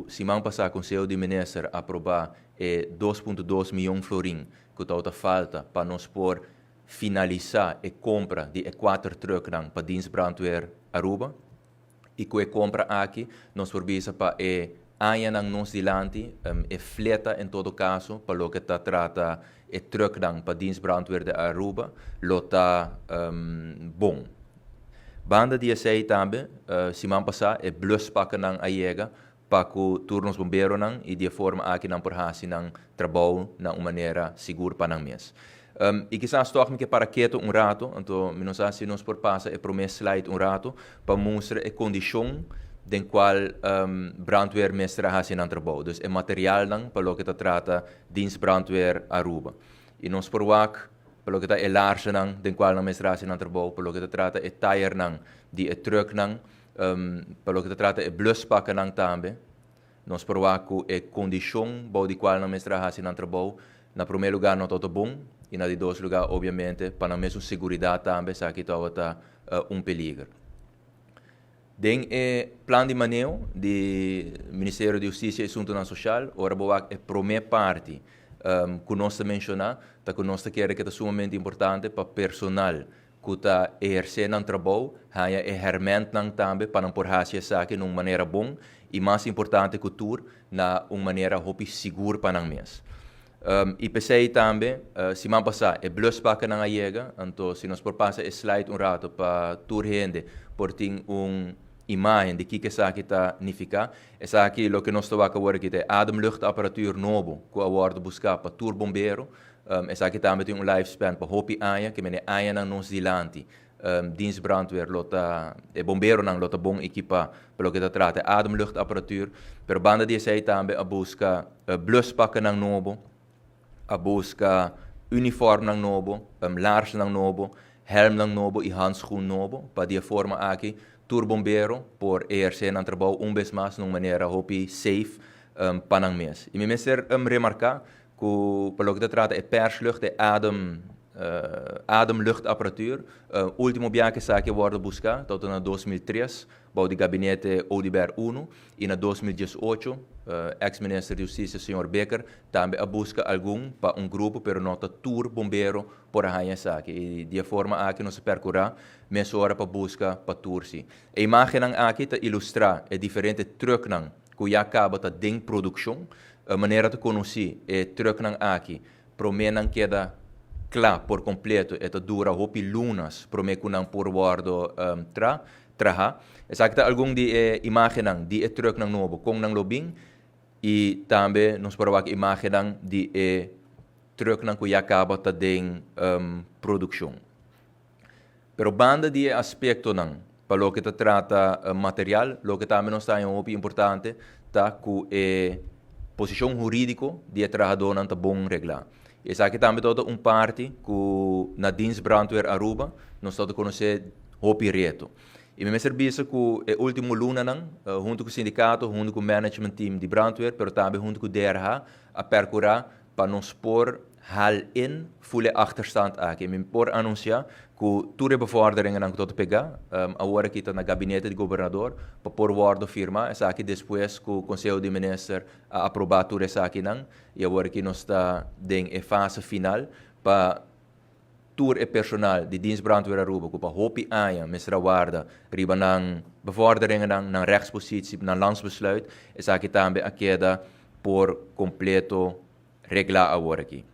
semana passada, o Conselho de Ministros aprovou 2,2 milhões de florim que está falta para nós por finalizar a compra de 4 trucks para dienst brandweer Aruba. E com a compra aqui, nós precisamos para aia nang nos dilante, fleta em todo caso, para o que está trata e truck para dienst brandweer de Aruba, lo tá bom. Banda dia 6 também, semana passada, blus pakken nang aiega, para que turnos bombeiro nang, e de forma aqui nang porhasi nang trabalho na uma maneira segura para nang mes. E quizás toch me que para quieto rato, então, não sei se nos por passa e promessa slide rato, para mostrar a condição den qual brandweer mestra hasi nang trabalho. Dus é material nang, para o que está trata, dienst brandweer Aruba. E nos por wak, para o que está é large nang, den qual nang mestra hasi nang trabalho, para o que está trata é tire nang, die é truck nang, para o que está trata é bluspakken nang também. Nos por wak é condição, para o qual nang mestra hasi nang trabalho, na primeiro lugar não está bom, e na de dois lugar, obviamente, para a mesma segurança também, sabe que está perigo. Den plano de manejo do Ministério da Justiça e Assuntos Social, ora boa é a primeira parte que nós mencionar, que nós queremos que é sumamente importante para o personal que está exercendo o trabalho, há herramientas também para não por fazer isso de uma maneira boa e mais importante que tudo, na uma maneira segura para nós mesmos. E pensei também, semana passada, é bluspakken na aiega, então se nós por passar slide rato para toda gente, por ter imagem de que está significa, é aqui o que nós estamos agora aqui, é ademluchtapparatuur novo, que a buscar para tour bombeiro, é aqui também tem lifespan para hopi aia, que é aia na nos dilante, dienst brandweer, lota, bombeiro não lota bom equipa, pelo que trata, ademluchtapparatuur, per banda die sei também a busca bluspakken na novo, a busca uniforme nang novo, laars nang novo, helm nang novo e handschoen novo, para de forma aqui, tour bombeiro, por exercer nang trabalho vez mais, numa maneira hopi safe, para nang mes. E me messer remarcar, que pelo que trata é perslucht, é ademluchtapparatuur, último bianca que worden buscar, tot na 2003, bij de gabinete Odibert 1, e na 2018, ex-ministro de Justiça, Sr. Becker, também a busca algum para grupo, pero nota tour bombeiro por a hanha saque. E de forma aqui nós percorrer, meia hora para busca para tour-se. A imagem aqui está ilustrar é diferente truck nang, que já acaba de ding produção, a maneira de conhecer é truck nang aqui, promenang queda claro por completo, esta dura hopi lunas, promete que não por guardo traha. Exacta algum de imagem de truck nang novo com nang lobing e também nos provar imagem de truck nang que já acaba de den produção. Pero banda de aspecto nang, para o que trata material, lo que também nos está em hopi importante, tá que posição jurídico de trabalhador não tá bom reglar. E aqui também toda parte que na dienst brandweer Aruba nós todos conhecer hopi reto. E me serviço que o último luna não, junto com o sindicato, junto com o management team de brandweer, pero também junto com o DRH, a percorrer para nos pôr hal in volle achterstand aqui. Me por anunciar que toda bevorderingen não tot pegar, agora aqui está na gabinete do governador, para pôr o firma, essa aqui depois que o Conselho de Ministros aprovar tudo essa aqui não, e agora aqui nós está em fase final para tour e personal de dienst brandweer Aruba, que para hopi aia, mestra guarda, riba ng bevorderingen ng rechtspositie, ng landsbesluit, essa aqui também a queda por completo regla agora aqui.